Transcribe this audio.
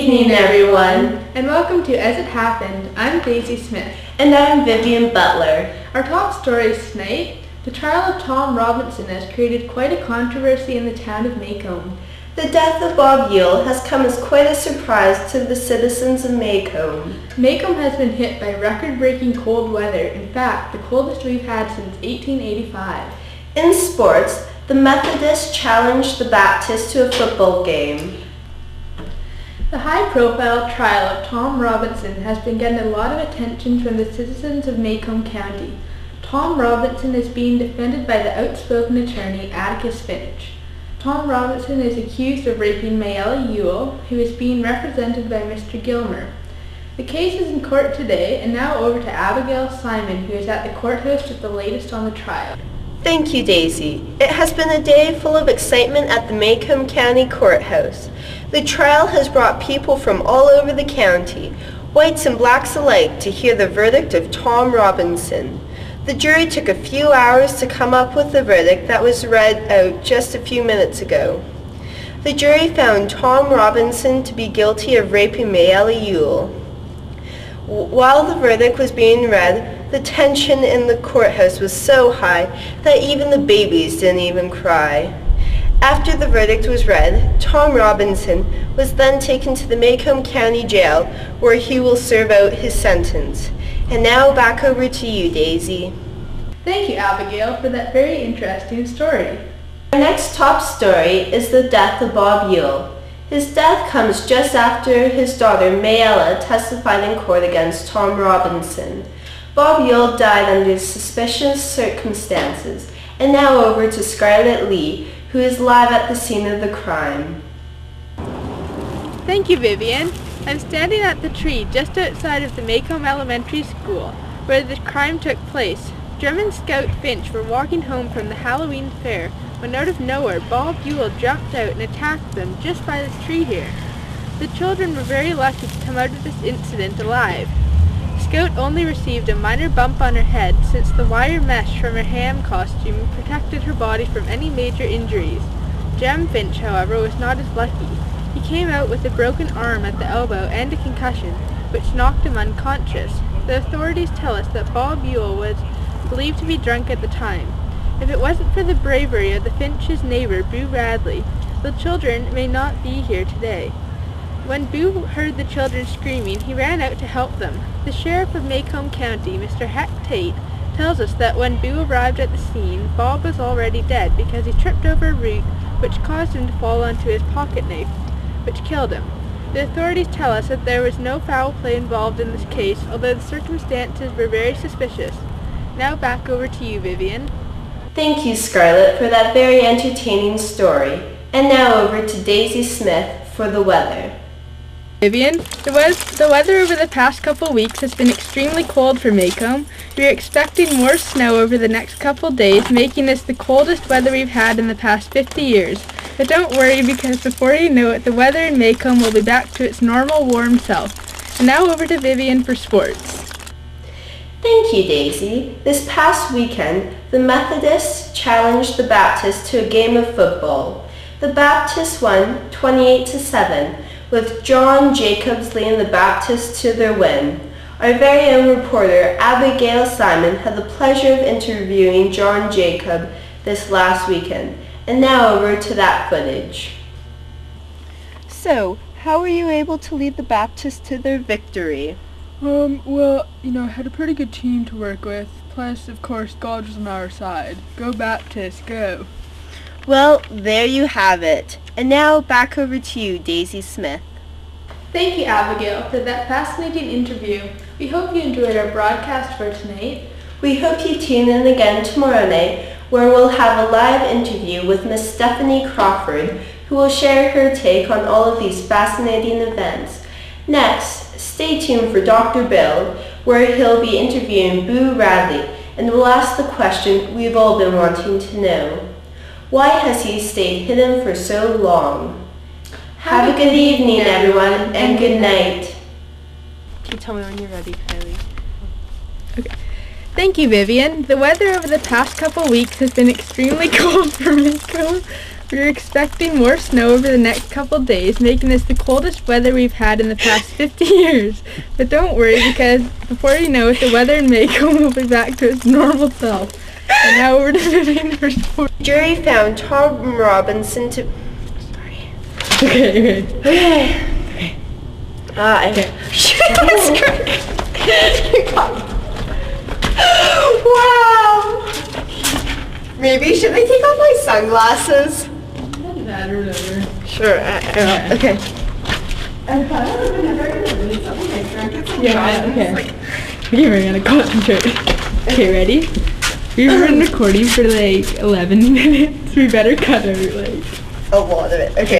evening, everyone. And welcome to As It Happened. I'm Daisy Smith. And I'm Vivian Butler. Our top stories tonight. The trial of Tom Robinson has created quite a controversy in the town of Macomb. The death of Bob Yule has come as quite a surprise to the citizens of Macomb. Macomb has been hit by record-breaking cold weather. In fact, the coldest we've had since 1885. In sports, the Methodists challenged the Baptists to a football game. The high-profile trial of Tom Robinson has been getting a lot of attention from the citizens of Macomb County. Tom Robinson is being defended by the outspoken attorney Atticus Finch. Tom Robinson is accused of raping Mayella Ewell, who is being represented by Mr. Gilmer. The case is in court today, and now over to Abigail Simon, who is at the courthouse with the latest on the trial. Thank you, Daisy. It has been a day full of excitement at the Macomb County Courthouse. The trial has brought people from all over the county, whites and blacks alike, to hear the verdict of Tom Robinson. The jury took a few hours to come up with the verdict that was read out just a few minutes ago. The jury found Tom Robinson to be guilty of raping Mayella Ewell. While the verdict was being read, the tension in the courthouse was so high that even the babies didn't even cry. After the verdict was read, Tom Robinson was then taken to the Macomb County Jail, where he will serve out his sentence. And now back over to you, Daisy. Thank you, Abigail, for that very interesting story. Our next top story is the death of Bob Yule. His death comes just after his daughter Mayella testified in court against Tom Robinson. Bob Yule died under suspicious circumstances. And now over to Scarlett Lee, who is live at the scene of the crime. Thank you, Vivian. I'm standing at the tree just outside of the Macomb Elementary School, where the crime took place. Drum and Scout Finch were walking home from the Halloween fair when out of nowhere Bob Ewell jumped out and attacked them just by this tree here. The children were very lucky to come out of this incident alive. Scout only received a minor bump on her head since the wire mesh from her ham costume protected her body from any major injuries. Jem Finch, however, was not as lucky. He came out with a broken arm at the elbow and a concussion, which knocked him unconscious. The authorities tell us that Bob Ewell was believed to be drunk at the time. If it wasn't for the bravery of the Finch's neighbor, Boo Radley, the children may not be here today. When Boo heard the children screaming, he ran out to help them. The sheriff of Macomb County, Mr. Heck Tate, tells us that when Boo arrived at the scene, Bob was already dead because he tripped over a root which caused him to fall onto his pocket knife, which killed him. The authorities tell us that there was no foul play involved in this case, although the circumstances were very suspicious. Now back over to you, Vivian. Thank you, Scarlett, for that very entertaining story. And now over to Daisy Smith for the weather. Vivian, the weather over the past couple weeks has been extremely cold for Macomb. We are expecting more snow over the next couple days, making this the coldest weather we've had in the past 50 years. But don't worry, because before you know it, the weather in Macomb will be back to its normal warm self. And now over to Vivian for sports. Thank you, Daisy. This past weekend, the Methodists challenged the Baptists to a game of football. The Baptists won 28-7. With John Jacobs leading the Baptists to their win. Our very own reporter, Abigail Simon, had the pleasure of interviewing John Jacob this last weekend. And now over to that footage. So, how were you able to lead the Baptists to their victory? Well, I had a pretty good team to work with. Plus, of course, God was on our side. Go Baptists, go! Well, there you have it. And now back over to you, Daisy Smith. Thank you, Abigail, for that fascinating interview. We hope you enjoyed our broadcast for tonight. We hope you tune in again tomorrow night, where we'll have a live interview with Miss Stephanie Crawford, who will share her take on all of these fascinating events. Next, stay tuned for Dr. Bill, where he'll be interviewing Boo Radley, and will ask the question we've all been wanting to know. Why has he stayed hidden for so long? Have a good evening, everyone, and good night. Can you tell me when you're ready, Kylie? Okay. Thank you, Vivian. The weather over the past couple weeks has been extremely cold for Macomb. We're expecting more snow over the next couple days, making this the coldest weather we've had in the past 50 years. But don't worry, because before you know it, the weather in Macomb will be back to its normal self. And now over to Vivian for sport. Jury found Tom Robinson to... Sorry. Okay. Okay. Wow! Maybe should I take off my sunglasses? Doesn't matter, whatever. Sure. Okay. Yeah, okay. Okay, we're gonna concentrate. Okay, ready? We've been recording for like 11 minutes. We better cut out like A lot of it. Okay.